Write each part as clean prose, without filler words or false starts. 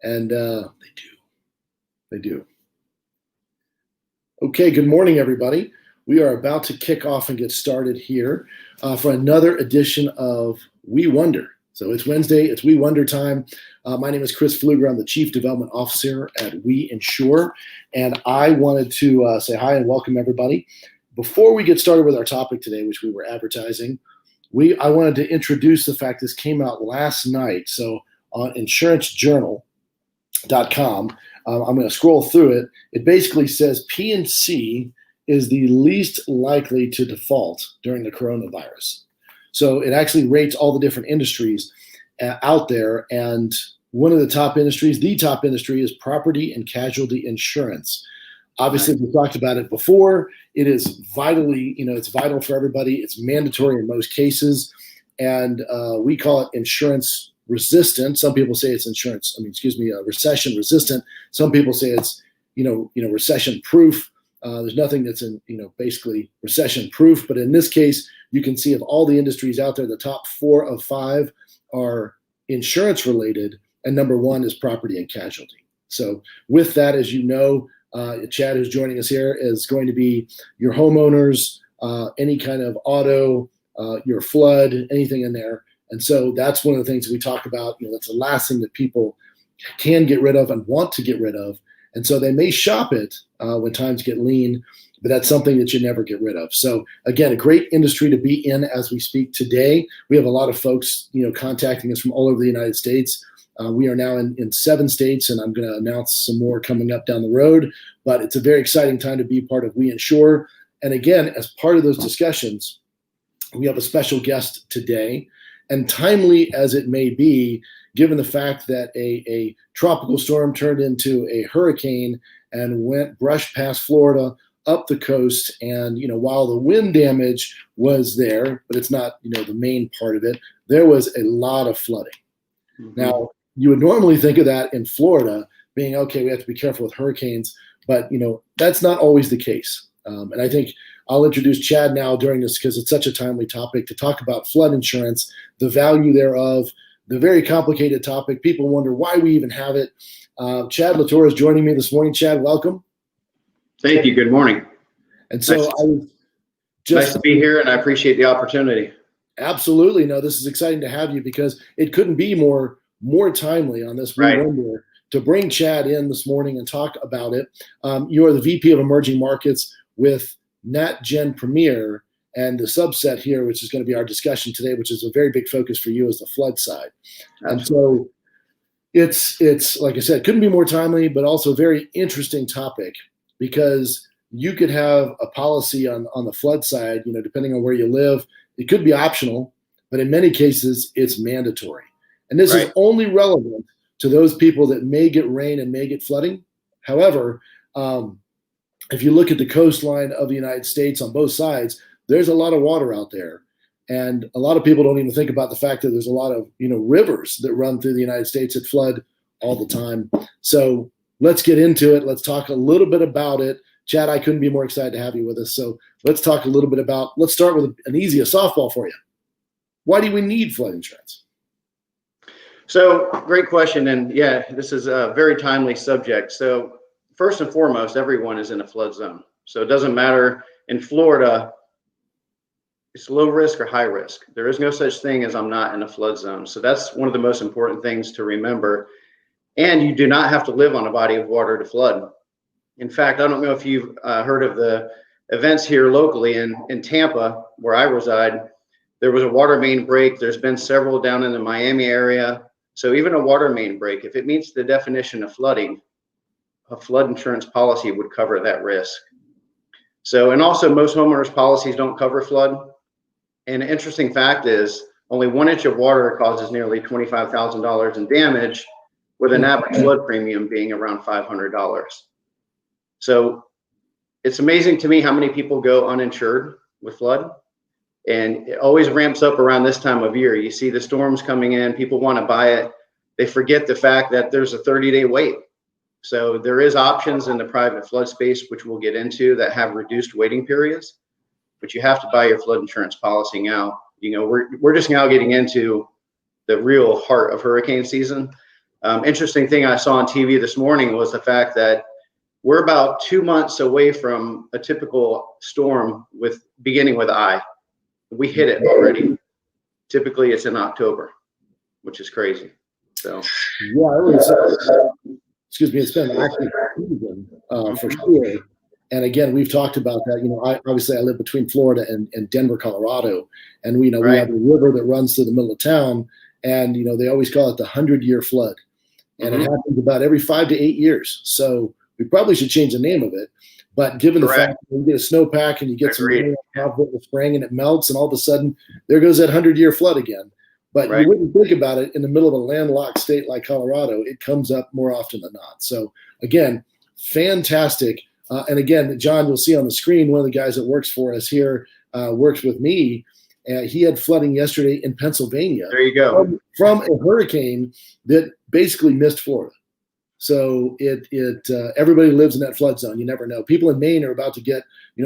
And they do. Okay, good morning, everybody. We are about to kick off and get started here for another edition of We Wonder. So it's Wednesday, it's We Wonder time. My name is Chris Pfluger. I'm the Chief Development Officer at We Insure, and I wanted to say hi and welcome everybody. Before we get started with our topic today, which we were advertising, I wanted to introduce the fact this came out last night. So on insurancejournal.com, I'm going to scroll through it. It basically says P&C is the least likely to default during the coronavirus. So it actually rates all the different industries out there. And one of the top industries, the top industry, is property and casualty insurance. Obviously, we talked about it before. It is vitally, it's vital for everybody. It's mandatory in most cases. And we call it insurance resistant. Some people say it's recession resistant. Some people say it's, recession proof. There's nothing that's basically recession proof. But in this case, you can see of all the industries out there, the top 4 of 5 are insurance related, and number 1 is property and casualty. So with that, as you know, Chad, who's joining us here, is going to be your homeowners, any kind of auto, your flood, anything in there. And so that's one of the things that we talk about. That's the last thing that people can get rid of and want to get rid of. And so they may shop it when times get lean, but that's something that you never get rid of. So again, a great industry to be in as we speak today. We have a lot of folks, contacting us from all over the United States. We are now in 7 states, and I'm going to announce some more coming up down the road. But it's a very exciting time to be part of We Insure. And again, as part of those discussions, we have a special guest today. And timely as it may be, given the fact that a tropical storm turned into a hurricane and brushed past Florida, up the coast, and while the wind damage was there, but it's not the main part of it, there was a lot of flooding. Mm-hmm. Now, you would normally think of that in Florida being, okay, we have to be careful with hurricanes, but that's not always the case. And I think I'll introduce Chad now during this because it's such a timely topic to talk about flood insurance, the value thereof, the very complicated topic. People wonder why we even have it. Chad LaTour is joining me this morning. Chad, welcome. Thank you. Good morning. And so nice to be here, and I appreciate the opportunity. Absolutely. No, this is exciting to have you because it couldn't be more timely on this window to bring Chad in this morning and talk about it. You are the VP of Emerging Markets with NatGen Premier, and the subset here, which is going to be our discussion today, which is a very big focus for you, is the flood side. Absolutely. And so it's like I said, couldn't be more timely, but also a very interesting topic because you could have a policy on the flood side, depending on where you live. It could be optional, but in many cases, it's mandatory. And this is only relevant to those people that may get rain and may get flooding. However, if you look at the coastline of the United States on both sides, there's a lot of water out there. And a lot of people don't even think about the fact that there's a lot of, rivers that run through the United States that flood all the time. So let's get into it. Let's talk a little bit about it. Chad, I couldn't be more excited to have you with us. So let's talk a little bit let's start with a softball for you. Why do we need flood insurance? So great question. And yeah, this is a very timely subject. So first and foremost, everyone is in a flood zone. So it doesn't matter in Florida, it's low risk or high risk. There is no such thing as I'm not in a flood zone. So that's one of the most important things to remember. And you do not have to live on a body of water to flood. In fact, I don't know if you've heard of the events here locally in Tampa, where I reside. There was a water main break. There's been several down in the Miami area. So even a water main break, if it meets the definition of flooding, a flood insurance policy would cover that risk. So, and also most homeowners policies don't cover flood. And an interesting fact is only 1 inch of water causes nearly $25,000 in damage, with an average flood premium being around $500. So it's amazing to me how many people go uninsured with flood. And it always ramps up around this time of year. You see the storms coming in, people want to buy it. They forget the fact that there's a 30-day wait. So there is options in the private flood space, which we'll get into, that have reduced waiting periods, but you have to buy your flood insurance policy now. We're just now getting into the real heart of hurricane season. Interesting thing I saw on TV this morning was the fact that we're about 2 months away from a typical storm with beginning with I. We hit it already. Typically it's in October, which is crazy. So yeah, it was, excuse me, it's been an active season for sure. And again, we've talked about that. Obviously I live between Florida and Denver, Colorado, and we right. have a river that runs through the middle of town, and they always call it the 100-year flood, and it happens about every 5 to 8 years. So we probably should change the name of it. But given the fact that you get a snowpack and you get some rain on top of it in the spring and it melts, and all of a sudden there goes that 100-year flood again. But you wouldn't think about it in the middle of a landlocked state like Colorado. It comes up more often than not. So again, fantastic. And again, John, you'll see on the screen, one of the guys that works for us here works with me. He had flooding yesterday in Pennsylvania. There you go. From a hurricane that basically missed Florida. So everybody lives in that flood zone. You never know. People in Maine are about to get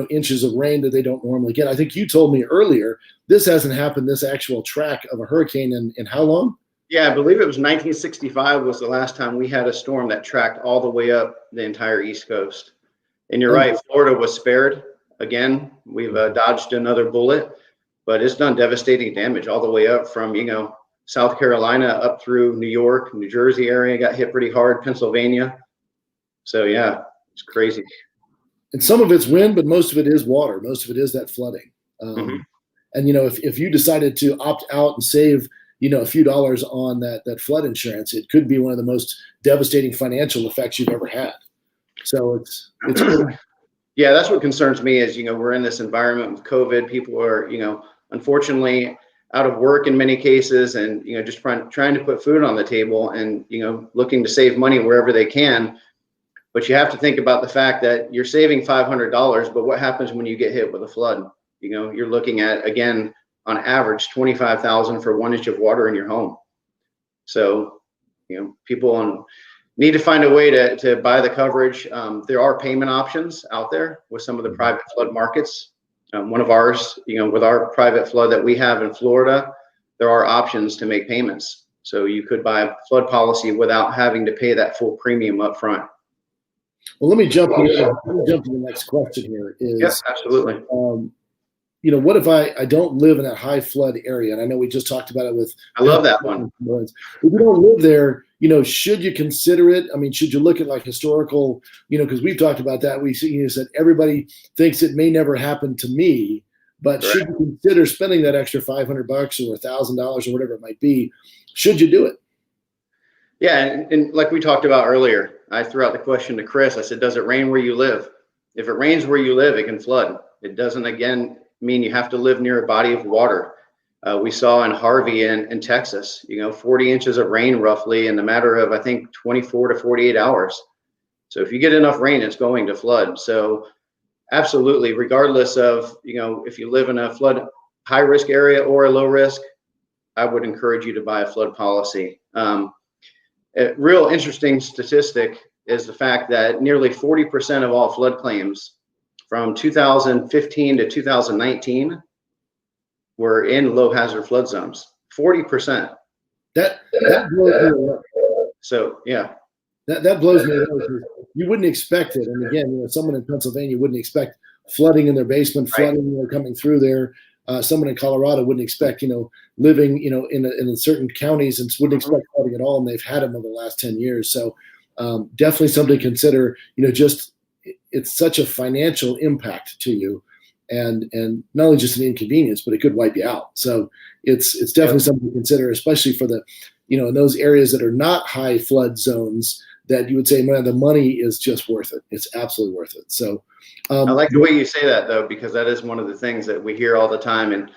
inches of rain that they don't normally get. I think you told me earlier this hasn't happened, this actual track of a hurricane in how long? Yeah, I believe it was 1965 was the last time we had a storm that tracked all the way up the entire East Coast. And you're right, Florida was spared. Again, we've dodged another bullet, but it's done devastating damage all the way up from South Carolina up through New York, New Jersey area got hit pretty hard, Pennsylvania. So yeah, it's crazy. And some of it's wind, but most of it is water. Most of it is that flooding. And if you decided to opt out and save a few dollars on that flood insurance, it could be one of the most devastating financial effects you've ever had. So it's yeah, that's what concerns me is we're in this environment with COVID. People are unfortunately out of work in many cases, and just trying to put food on the table, and looking to save money wherever they can. But you have to think about the fact that you're saving $500, but what happens when you get hit with a flood? You're looking at, again, on average $25,000 for 1 inch of water in your home. So people need to find a way to buy the coverage. There are payment options out there with some of the private flood markets. One of ours, with our private flood that we have in Florida, there are options to make payments. So you could buy a flood policy without having to pay that full premium up front. Well, let me jump to the next question here. Yes, absolutely. What if I don't live in a high flood area? And I know we just talked about it with. I love that one. If you don't live there, should you consider it? I mean, should you look at like historical, because we've talked about that. We said everybody thinks it may never happen to me, but should you consider spending that extra $500 or $1,000 or whatever it might be? Should you do it? Yeah, and like we talked about earlier, I threw out the question to Chris. I said, does it rain where you live? If it rains where you live, it can flood. It doesn't, again, mean you have to live near a body of water. We saw in Harvey in Texas, 40 inches of rain roughly in a matter of, I think, 24 to 48 hours. So if you get enough rain, it's going to flood. So absolutely, regardless of, if you live in a flood high risk area or a low risk, I would encourage you to buy a flood policy. A real interesting statistic is the fact that nearly 40% of all flood claims from 2015 to 2019 were in low hazard flood zones. 40%. That blows me away. So yeah, that blows me away. You wouldn't expect it. And again, someone in Pennsylvania wouldn't expect flooding in their basement, flooding coming through there. Someone in Colorado wouldn't expect, living, in certain counties, and wouldn't expect flooding at all. And they've had them over the last 10 years. So definitely something to consider, just it's such a financial impact to you, and not only just an inconvenience, but it could wipe you out. So it's definitely something to consider, especially for the, in those areas that are not high flood zones, that you would say, man, the money is just worth it. It's absolutely worth it. So I like the way you say that, though, because that is one of the things that we hear all the time. And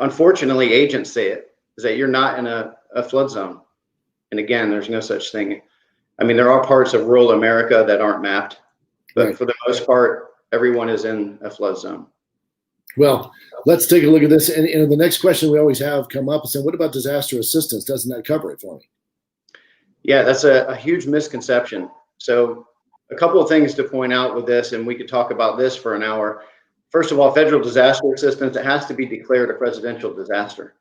unfortunately, agents say it, is that you're not in a flood zone. And again, there's no such thing. I mean, there are parts of rural America that aren't mapped, but for the most part, everyone is in a flood zone. Well, let's take a look at this. And the next question we always have come up is, what about disaster assistance? Doesn't that cover it for me? Yeah, that's a huge misconception. So a couple of things to point out with this, and we could talk about this for an hour. First of all, federal disaster assistance, it has to be declared a presidential disaster.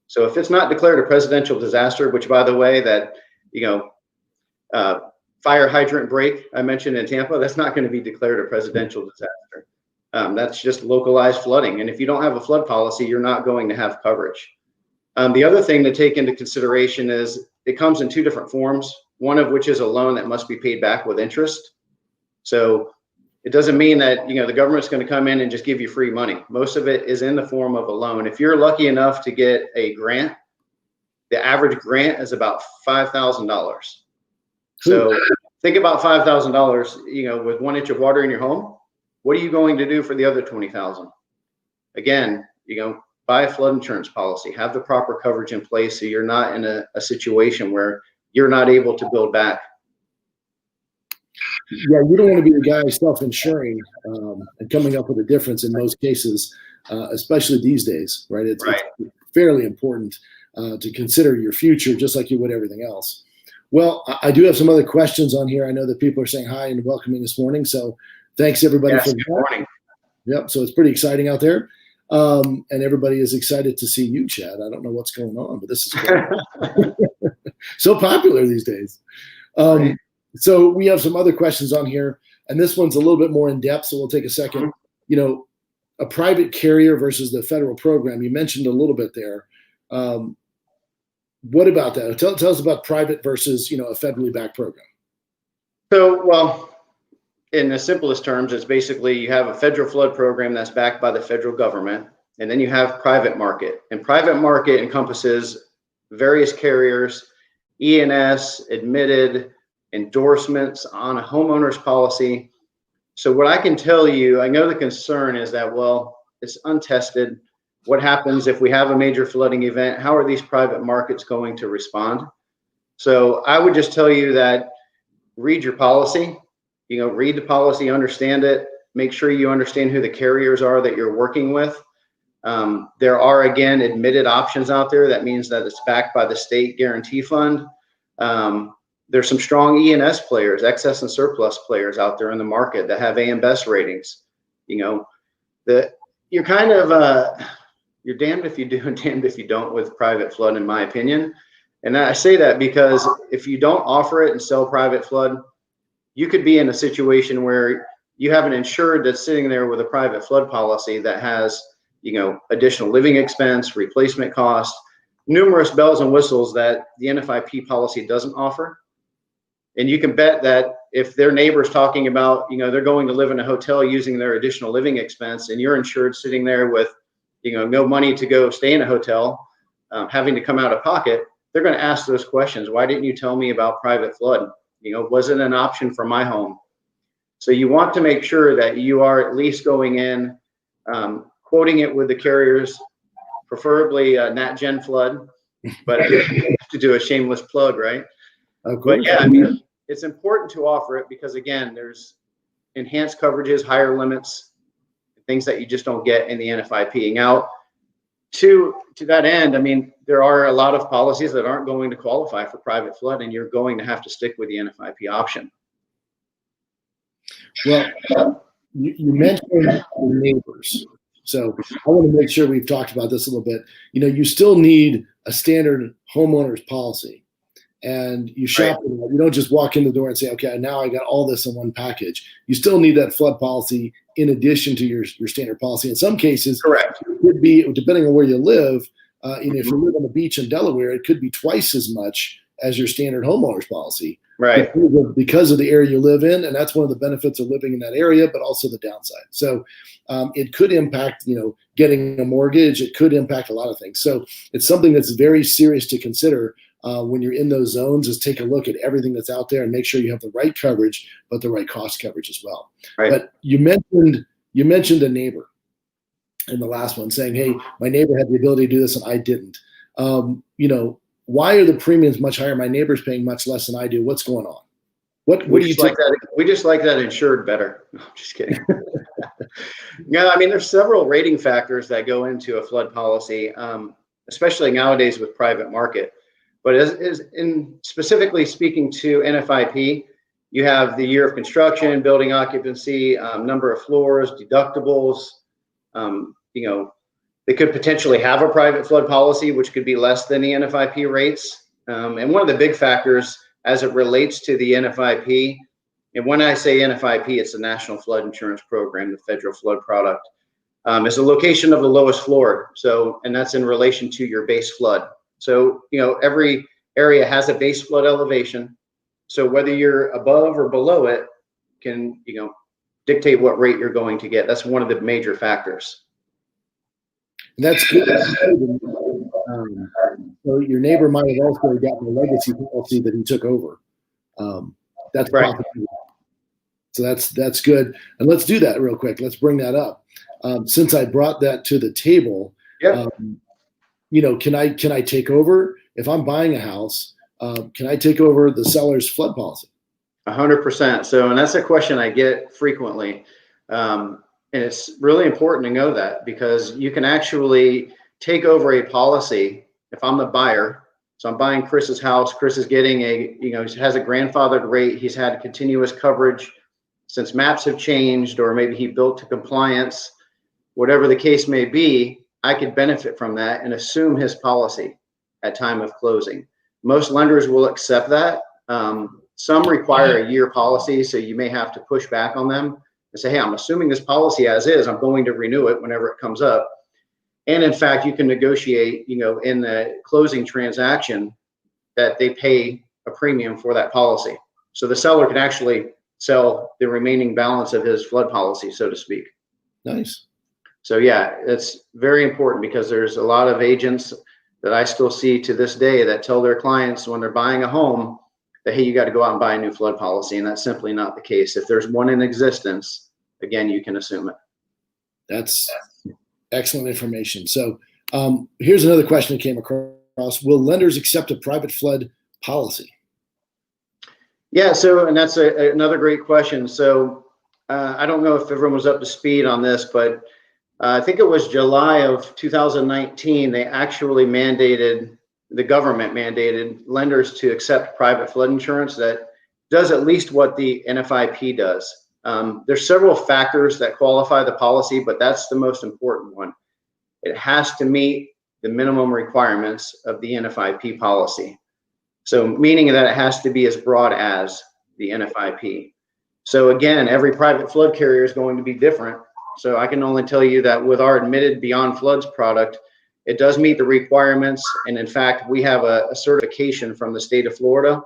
So if it's not declared a presidential disaster, which by the way, that, fire hydrant break I mentioned in Tampa, that's not going to be declared a presidential disaster. That's just localized flooding. And if you don't have a flood policy, you're not going to have coverage. The other thing to take into consideration is it comes in two different forms, one of which is a loan that must be paid back with interest. So it doesn't mean that, the government's going to come in and just give you free money. Most of it is in the form of a loan. If you're lucky enough to get a grant, the average grant is about $5,000. So think about $5,000, with 1 inch of water in your home. What are you going to do for the other 20,000? Again, buy a flood insurance policy, have the proper coverage in place so you're not in a situation where you're not able to build back. Yeah, you don't want to be the guy self-insuring and coming up with a difference in most cases, especially these days, right? It's fairly important to consider your future just like you would everything else. Well, I do have some other questions on here. I know that people are saying hi and welcoming this morning. So thanks everybody for good morning. Yep. So it's pretty exciting out there. And everybody is excited to see you, Chad. I don't know what's going on, but this is cool. So popular these days. Right. So we have some other questions on here, and this one's a little bit more in depth. So we'll take a second. A private carrier versus the federal program. You mentioned a little bit there. What about that? Tell us about private versus, a federally backed program. So, well, in the simplest terms, it's basically you have a federal flood program that's backed by the federal government, and then you have private market. And private market encompasses various carriers, E&S, admitted, endorsements on a homeowner's policy. So what I can tell you, I know the concern is that, well, it's untested. What happens if we have a major flooding event? How are these private markets going to respond? So I would just tell you that read your policy, read the policy, understand it, make sure you understand who the carriers are that you're working with. There are, again, admitted options out there. That means that it's backed by the state guarantee fund. There's some strong E&S players, excess and surplus players out there in the market that have AM Best ratings. You're kind of, you're damned if you do and damned if you don't with private flood, in my opinion. And I say that because if you don't offer it and sell private flood, you could be in a situation where you have an insured that's sitting there with a private flood policy that has, additional living expense, replacement costs, numerous bells and whistles that the NFIP policy doesn't offer. And you can bet that if their neighbor's talking about, they're going to live in a hotel using their additional living expense, and you're insured sitting there with, no money to go stay in a hotel, having to come out of pocket, they're going to ask those questions. Why didn't you tell me about private flood? Was it an option for my home? So you want to make sure that you are at least going in, quoting it with the carriers, preferably NatGen flood, but to do a shameless plug, right? Of course. But yeah, it's important to offer it because, again, there's enhanced coverages, higher limits, things that you just don't get in the NFIP. Now, to that end, there are a lot of policies that aren't going to qualify for private flood, and you're going to have to stick with the NFIP option. Well, you mentioned your neighbors. So I want to make sure we've talked about this a little bit. You still need a standard homeowner's policy. And you shop it out. You don't just walk in the door and say, okay, now I got all this in one package. You still need that flood policy in addition to your standard policy. In some cases, correct, it could be, depending on where you live, if you live on the beach in Delaware, it could be twice as much as your standard homeowner's policy. Right. Because of the area you live in. And that's one of the benefits of living in that area, but also the downside. So it could impact, getting a mortgage. It could impact a lot of things. So it's something that's very serious to consider. When you're in those zones, is take a look at everything that's out there and make sure you have the right coverage, but the right cost coverage as well. Right. But you mentioned a neighbor in the last one saying, hey, my neighbor had the ability to do this and I didn't. Why are the premiums much higher? My neighbor's paying much less than I do. What's going on? What do you think? We just like that insured better. No, I'm just kidding. Yeah, there's several rating factors that go into a flood policy, especially nowadays with private market. But as in specifically speaking to NFIP, you have the year of construction, building occupancy, number of floors, deductibles. They could potentially have a private flood policy, which could be less than the NFIP rates. And one of the big factors as it relates to the NFIP. And when I say NFIP, it's the National Flood Insurance Program, the federal flood product. It's the location of the lowest floor. So, and that's in relation to your base flood. So, every area has a base flood elevation. So whether you're above or below it can, dictate what rate you're going to get. That's one of the major factors. That's good. So your neighbor might have also gotten a legacy policy that he took over. That's right. So that's good. And let's do that real quick. Let's bring that up. Since I brought that to the table, yep. Can I take over if I'm buying a house? Can I take over the seller's flood policy? 100%. So, and that's a question I get frequently. And it's really important to know that, because you can actually take over a policy. If I'm the buyer, so I'm buying Chris's house, Chris is getting he has a grandfathered rate. He's had continuous coverage since maps have changed, or maybe he built to compliance, whatever the case may be. I could benefit from that and assume his policy at time of closing. Most lenders will accept that. Some require a year policy, so you may have to push back on them and say, hey, I'm assuming this policy as is, I'm going to renew it whenever it comes up. And in fact, you can negotiate, in the closing transaction, that they pay a premium for that policy. So the seller can actually sell the remaining balance of his flood policy, so to speak. Nice. So yeah, it's very important, because there's a lot of agents that I still see to this day that tell their clients when they're buying a home that, hey, you got to go out and buy a new flood policy. And that's simply not the case. If there's one in existence, again, you can assume it. That's excellent information. So here's another question that came across. Will lenders accept a private flood policy? Yeah, so, and that's another great question. So I don't know if everyone was up to speed on this, but I think it was July of 2019, they actually the government mandated lenders to accept private flood insurance that does at least what the NFIP does. There's several factors that qualify the policy, but that's the most important one. It has to meet the minimum requirements of the NFIP policy. So meaning that it has to be as broad as the NFIP. So again, every private flood carrier is going to be different. So I can only tell you that with our admitted Beyond Floods product, it does meet the requirements. And in fact, we have a certification from the state of Florida,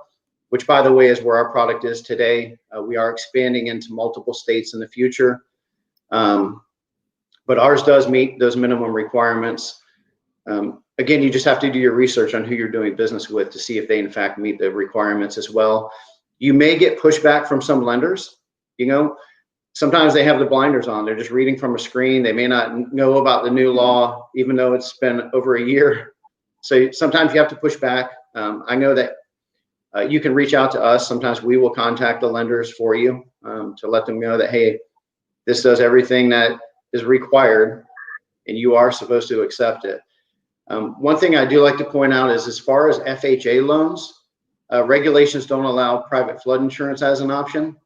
which, by the way, is where our product is today. We are expanding into multiple states in the future. But ours does meet those minimum requirements. Again, you just have to do your research on who you're doing business with to see if they in fact meet the requirements as well. You may get pushback from some lenders. Sometimes they have the blinders on. They're just reading from a screen. They may not know about the new law, even though it's been over a year. So sometimes you have to push back. I know that you can reach out to us. Sometimes we will contact the lenders for you to let them know that, hey, this does everything that is required and you are supposed to accept it. One thing I do like to point out is, as far as FHA loans, regulations don't allow private flood insurance as an option.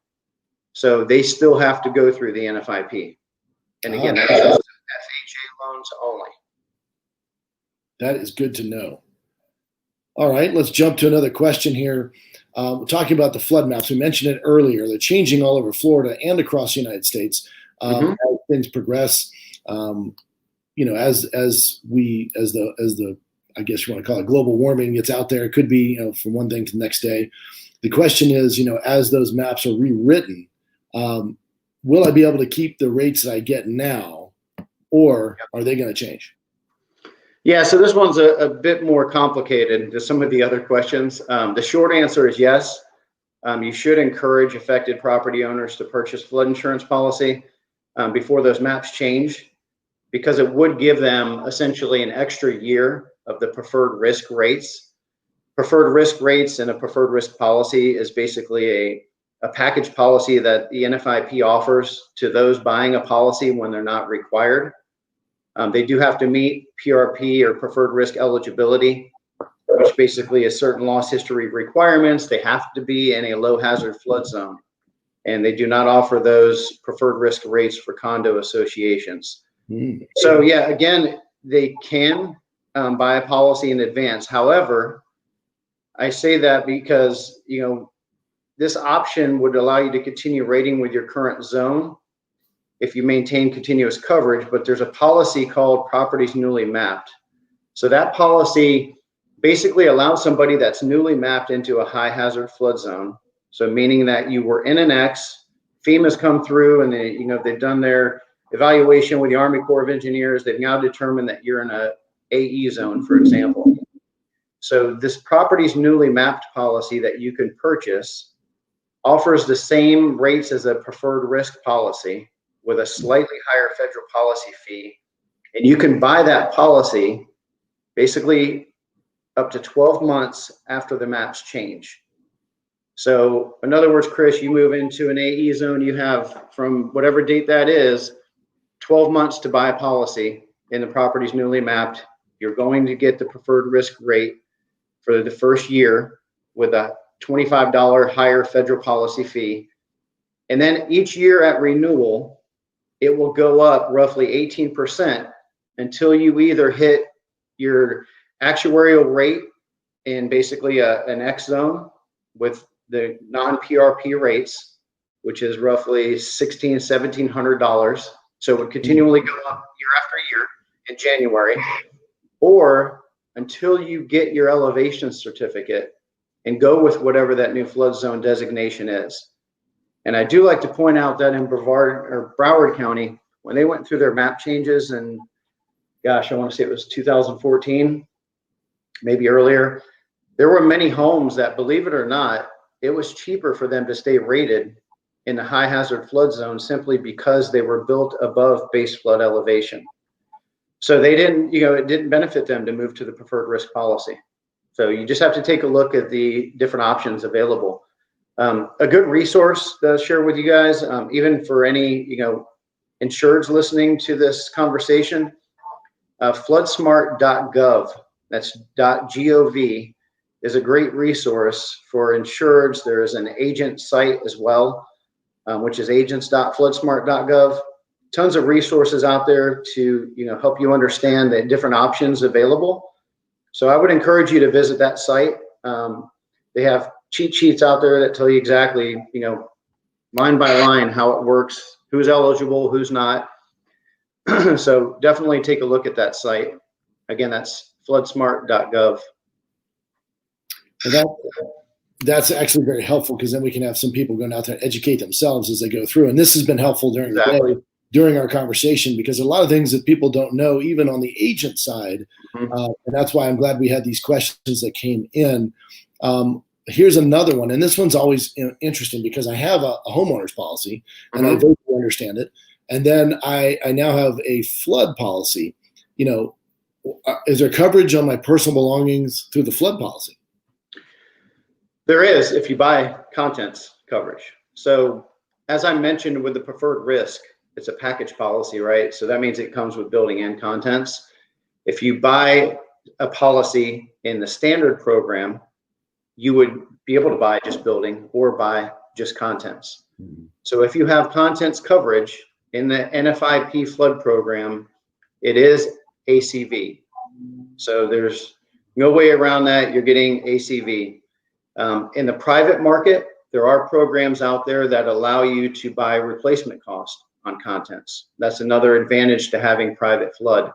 So they still have to go through the NFIP. And again, that's just FHA loans only. That is good to know. All right, let's jump to another question here. We're talking about the flood maps. We mentioned it earlier. They're changing all over Florida and across the United States as things progress. As the I guess you want to call it global warming gets out there, it could be from one thing to the next day. The question is, as those maps are rewritten, will I be able to keep the rates that I get now, or are they going to change? Yeah, so this one's a bit more complicated than some of the other questions. The short answer is yes. You should encourage affected property owners to purchase flood insurance policy before those maps change, because it would give them essentially an extra year of the preferred risk rates. Preferred risk rates and a preferred risk policy is basically a package policy that the NFIP offers to those buying a policy when they're not required. They do have to meet PRP, or preferred risk eligibility, which basically is certain loss history requirements. They have to be in a low hazard flood zone, and they do not offer those preferred risk rates for condo associations. So yeah, again, they can buy a policy in advance. However, I say that because, this option would allow you to continue rating with your current zone if you maintain continuous coverage, but there's a policy called properties newly mapped. So that policy basically allows somebody that's newly mapped into a high hazard flood zone. So meaning that you were in an X, FEMA's come through and they've done their evaluation with the Army Corps of Engineers. They've now determined that you're in a AE zone, for example. So this properties newly mapped policy that you can purchase offers the same rates as a preferred risk policy with a slightly higher federal policy fee. And you can buy that policy basically up to 12 months after the maps change. So in other words, Chris, you move into an AE zone, you have from whatever date that is, 12 months to buy a policy in the properties newly mapped. You're going to get the preferred risk rate for the first year with a $25 higher federal policy fee. And then each year at renewal, it will go up roughly 18% until you either hit your actuarial rate in basically an X zone with the non-PRP rates, which is roughly $1,600, $1,700. So it would continually go up year after year in January, or until you get your elevation certificate and go with whatever that new flood zone designation is. And I do like to point out that in Broward County, when they went through their map changes, and gosh, I want to say it was 2014, maybe earlier, there were many homes that, believe it or not, it was cheaper for them to stay rated in the high hazard flood zone simply because they were built above base flood elevation. So they didn't, it didn't benefit them to move to the preferred risk policy. So you just have to take a look at the different options available. A good resource to share with you guys, even for any, insureds listening to this conversation, floodsmart.gov, that's .gov, is a great resource for insureds. There is an agent site as well, which is agents.floodsmart.gov. Tons of resources out there to help you understand the different options available. So I would encourage you to visit that site. They have cheat sheets out there that tell you exactly, line by line how it works, who's eligible, who's not. So definitely take a look at that site. Again, that's floodsmart.gov. That's actually very helpful, because then we can have some people going out there and educate themselves as they go through. And this has been helpful during the day, during our conversation, because a lot of things that people don't know, even on the agent side, and that's why I'm glad we had these questions that came in. Here's another one, and this one's always interesting because I have a homeowner's policy, and I very understand it, and then I now have a flood policy. Is there coverage on my personal belongings through the flood policy? There is, if you buy contents coverage. So as I mentioned with the preferred risk, it's a package policy, right? So that means it comes with building and contents. If you buy a policy in the standard program, you would be able to buy just building or buy just contents. So if you have contents coverage in the NFIP flood program, it is ACV. So there's no way around that. You're getting ACV. In the private market, there are programs out there that allow you to buy replacement cost on contents. That's another advantage to having private flood.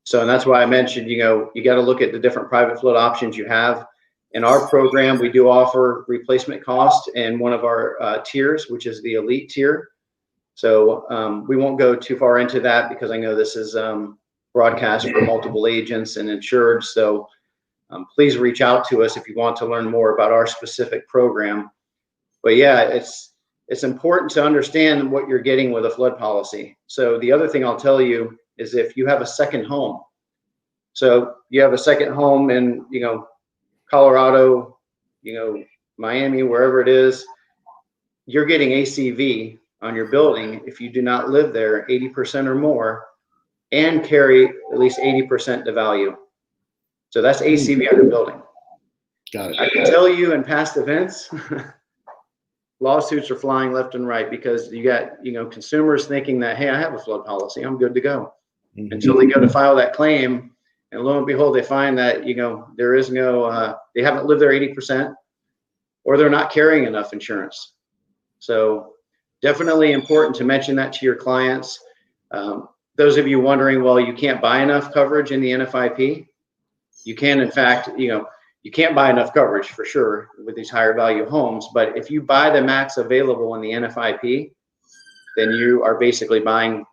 So, and that's why I mentioned, you got to look at the different private flood options you have. In our program, we do offer replacement cost in one of our tiers, which is the elite tier. So we won't go too far into that because I know this is broadcast for multiple agents and insured. So please reach out to us if you want to learn more about our specific program. But yeah, it's important to understand what you're getting with a flood policy. So the other thing I'll tell you is if you have a second home. So you have a second home in, Colorado, Miami, wherever it is, you're getting ACV on your building if you do not live there 80% or more and carry at least 80% the value. So that's ACV on your building. Got it. I can tell you in past events, lawsuits are flying left and right because you got, consumers thinking that, hey, I have a flood policy, I'm good to go. Until they go to file that claim And lo and behold, they find that, there is no, they haven't lived their 80%, or they're not carrying enough insurance. So definitely important to mention that to your clients. Those of you wondering, well, you can't buy enough coverage in the NFIP. You can, in fact, you can't buy enough coverage for sure with these higher value homes. But if you buy the max available in the NFIP, then you are basically buying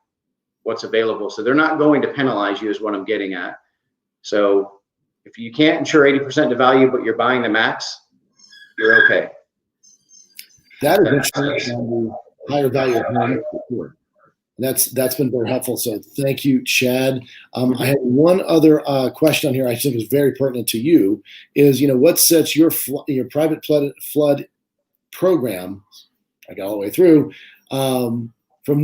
what's available. So they're not going to penalize you, is what I'm getting at. So if you can't insure 80% of value, but you're buying the max, you're okay. That is interesting on the higher value of home. Sure. That's been very helpful. So thank you, Chad. I had one other question on here I think is very pertinent to you is, what sets your private flood program, I got all the way through, from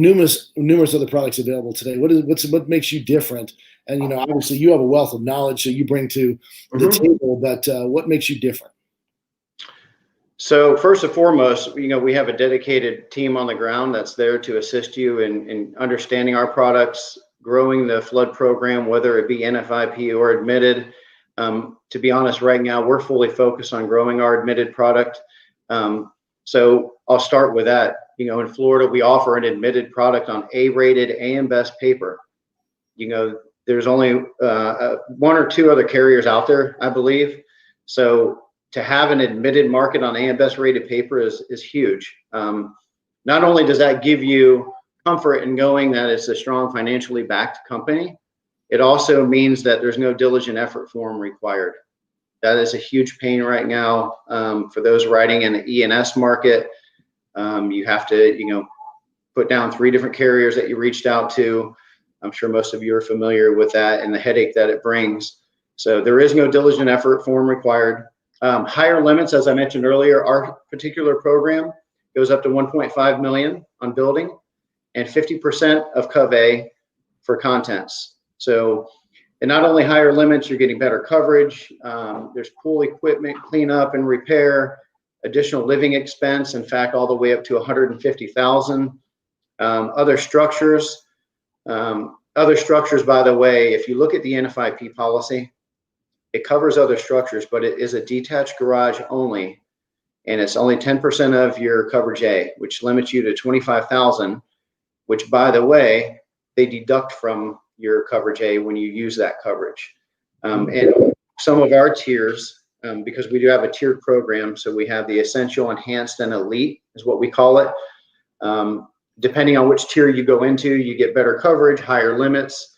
numerous other products available today. What makes you different? And, obviously you have a wealth of knowledge, so you bring to the table, but what makes you different? So first and foremost, we have a dedicated team on the ground that's there to assist you in understanding our products, growing the flood program, whether it be NFIP or admitted. To be honest, right now, we're fully focused on growing our admitted product. So I'll start with that. In Florida, we offer an admitted product on A-rated AM Best paper. There's only one or two other carriers out there, I believe. So to have an admitted market on AM Best rated paper is huge. Not only does that give you comfort in knowing that it's a strong financially backed company, it also means that there's no diligent effort form required. That is a huge pain right now for those writing in the E&S market. You have to, put down 3 different carriers that you reached out to. I'm sure most of you are familiar with that and the headache that it brings. So there is no diligent effort form required. Higher limits, as I mentioned earlier, our particular program goes up to 1.5 million on building and 50% of Cov for contents. So, and not only higher limits, you're getting better coverage. There's pool equipment cleanup and repair, additional living expense, in fact, all the way up to 150,000. Other structures, by the way, if you look at the NFIP policy, it covers other structures, but it is a detached garage only, and it's only 10% of your coverage A, which limits you to 25,000, which, by the way, they deduct from your coverage A when you use that coverage. And some of our tiers, because we do have a tiered program, so we have the essential, enhanced, and elite is what we call it. Depending on which tier you go into, you get better coverage, higher limits.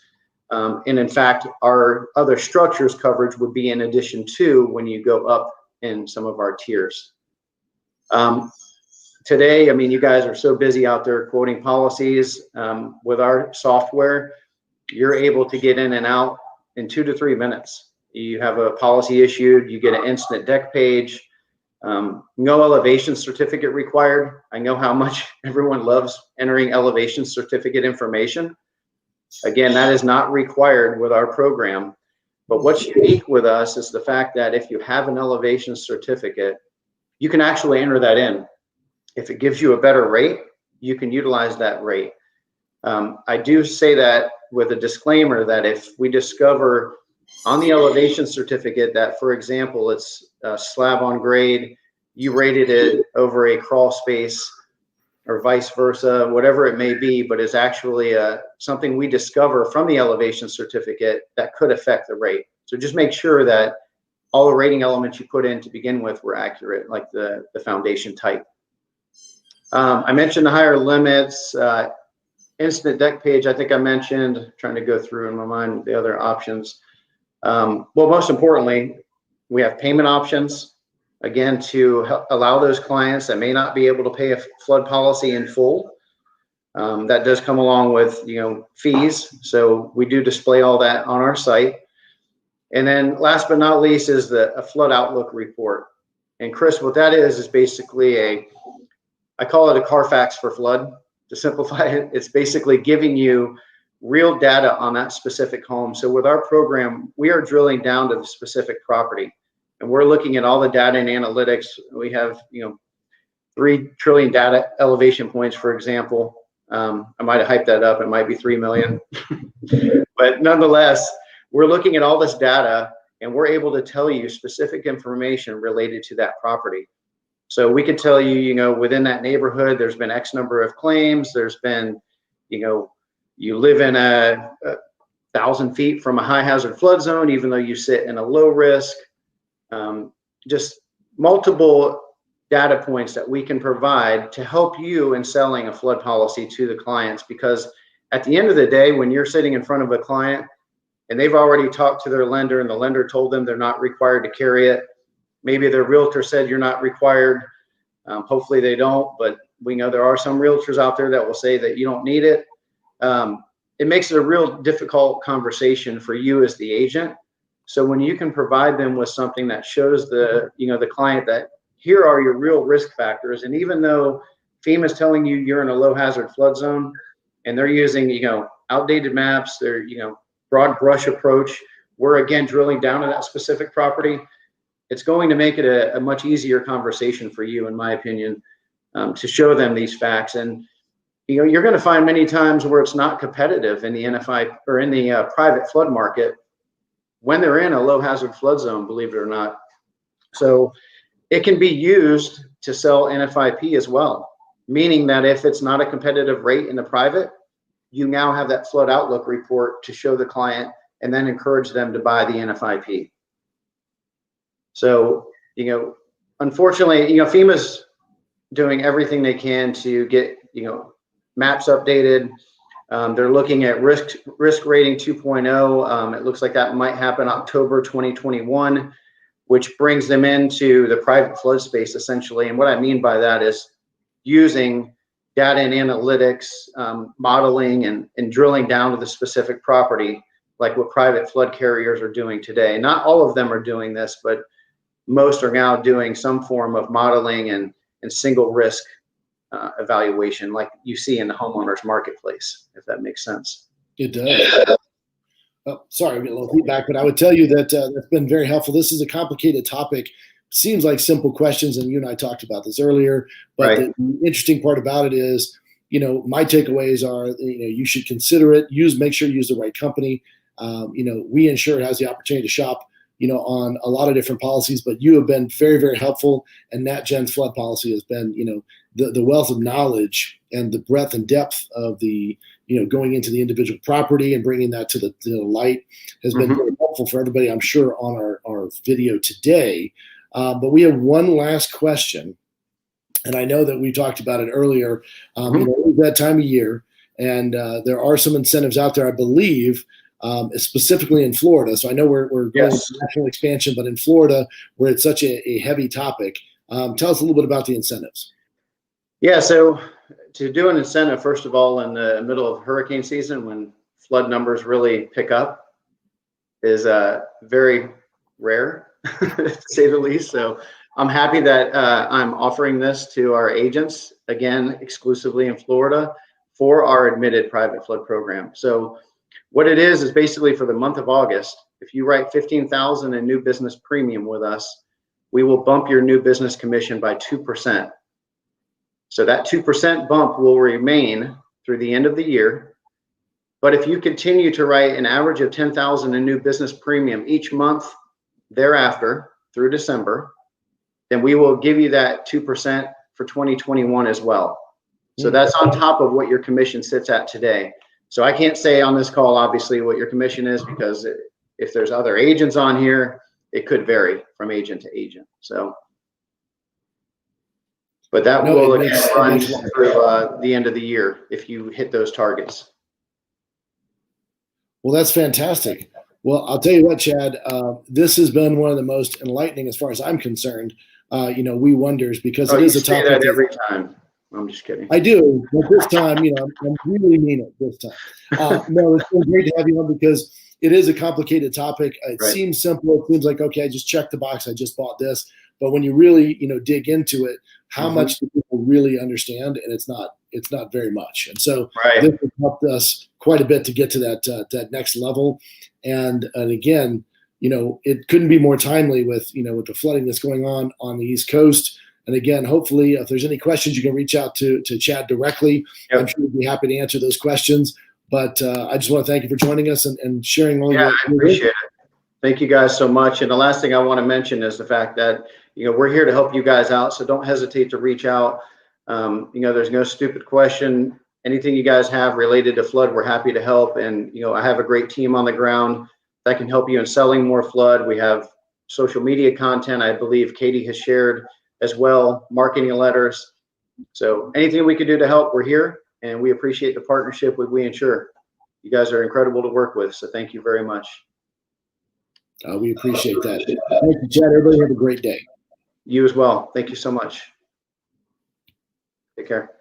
And in fact, our other structures coverage would be in addition to when you go up in some of our tiers. Today, you guys are so busy out there quoting policies. With our software, you're able to get in and out in 2 to 3 minutes. You have a policy issued, you get an instant deck page, no elevation certificate required. I know how much everyone loves entering elevation certificate information. Again, that is not required with our program. But what's unique with us is the fact that if you have an elevation certificate, you can actually enter that in. If it gives you a better rate, you can utilize that rate. I do say that with a disclaimer that if we discover on the elevation certificate that, for example, it's slab on grade, you rated it over a crawl space, or vice versa, whatever it may be, but is actually something we discover from the elevation certificate that could affect the rate. So just make sure that all the rating elements you put in to begin with were accurate, like the foundation type. I mentioned the higher limits, instant deck page, I think I mentioned, trying to go through in my mind the other options. Well, most importantly, we have payment options. Again, to allow those clients that may not be able to pay a flood policy in full. That does come along with, fees. So we do display all that on our site. And then last but not least is a flood outlook report. And Chris, what that is basically I call it a Carfax for flood. To simplify it, it's basically giving you real data on that specific home. So with our program, we are drilling down to the specific property. And we're looking at all the data and analytics. We have, 3 trillion data elevation points, for example. I might have hyped that up. It might be 3 million. But nonetheless, we're looking at all this data and we're able to tell you specific information related to that property. So we could tell you, you know, within that neighborhood, there's been X number of claims. There's been, you know, you live in a 1,000 feet from a high hazard flood zone, even though you sit in a low risk. Just multiple data points that we can provide to help you in selling a flood policy to the clients. Because at the end of the day, when you're sitting in front of a client and they've already talked to their lender and the lender told them they're not required to carry it, maybe their realtor said you're not required. Hopefully they don't, but we know there are some realtors out there that will say that you don't need it. It makes it a real difficult conversation for you as the agent. So when you can provide them with something that shows the, you know, the client that here are your real risk factors, and even though FEMA is telling you you're in a low hazard flood zone and they're using, you know, outdated maps, they're, you know, broad brush approach, we're again drilling down to that specific property. It's going to make it a much easier conversation for you, in my opinion, to show them these facts. And you know, you're going to find many times where it's not competitive in the NFI or in the private flood market when they're in a low hazard flood zone, believe it or not. So it can be used to sell NFIP as well, meaning that if it's not a competitive rate in the private, you now have that flood outlook report to show the client and then encourage them to buy the NFIP. So, you know, unfortunately, you know, FEMA's doing everything they can to get, you know, maps updated. They're looking at risk rating 2.0. It looks like that might happen October 2021, which brings them into the private flood space essentially. And what I mean by that is using data and analytics, modeling and drilling down to the specific property, like what private flood carriers are doing today. Not all of them are doing this, but most are now doing some form of modeling and single risk evaluation like you see in the homeowners marketplace, if that makes sense. It does. Oh, sorry, we get a little feedback, but I would tell you that that's been very helpful. This is a complicated topic. Seems like simple questions, and you and I talked about this earlier. But right. The interesting part about it is, you know, my takeaways are, you know, you should consider it. Make sure you use the right company. You know, We Insure has the opportunity to shop, you know, on a lot of different policies, but you have been very, very helpful. And NatGen's flood policy has been, you know, the wealth of knowledge and the breadth and depth of the, you know, going into the individual property and bringing that to the light has been very helpful for everybody, I'm sure, on our video today. But we have one last question. And I know that we talked about it earlier. You know, it was that time of year, and there are some incentives out there, I believe, specifically in Florida. So I know we're going to national expansion, but in Florida, where it's such a heavy topic, tell us a little bit about the incentives. Yeah, so to do an incentive, first of all, in the middle of hurricane season, when flood numbers really pick up, is very rare, to say the least. So I'm happy that I'm offering this to our agents, again, exclusively in Florida, for our admitted private flood program. So what it is basically for the month of August, if you write $15,000 in new business premium with us, we will bump your new business commission by 2%. So that 2% bump will remain through the end of the year. But if you continue to write an average of $10,000 in new business premium each month thereafter through December, then we will give you that 2% for 2021 as well. So that's on top of what your commission sits at today. So I can't say on this call, obviously, what your commission is, because if there's other agents on here, it could vary from agent to agent. So, but that will run through the end of the year if you hit those targets. Well, that's fantastic. Well, I'll tell you what, Chad, this has been one of the most enlightening as far as I'm concerned. You know, we wonders, because it is a topic. That every time. I'm just kidding. I do, but this time, you know, I really mean it this time. No, it's been great to have you on, because it is a complicated topic. It seems simple. It seems like, okay, I just checked the box. I just bought this. But when you really, you know, dig into it, how much do people really understand? And it's not very much. And so this has helped us quite a bit to get to that next level. And again, you know, it couldn't be more timely with the flooding that's going on the East Coast. And again, hopefully, if there's any questions, you can reach out to Chad directly. I'm sure he'd be happy to answer those questions. But I just want to thank you for joining us and sharing all Yeah, your I appreciate it. Thank you guys so much. And the last thing I want to mention is the fact that, we're here to help you guys out. So don't hesitate to reach out. There's no stupid question. Anything you guys have related to flood, we're happy to help. And, I have a great team on the ground that can help you in selling more flood. We have social media content. I believe Katie has shared as well, marketing letters. So anything we can do to help, we're here. And we appreciate the partnership with We Insure. You guys are incredible to work with. So thank you very much. We appreciate that. Thank you, Chad. Everybody have a great day. You as well. Thank you so much. Take care.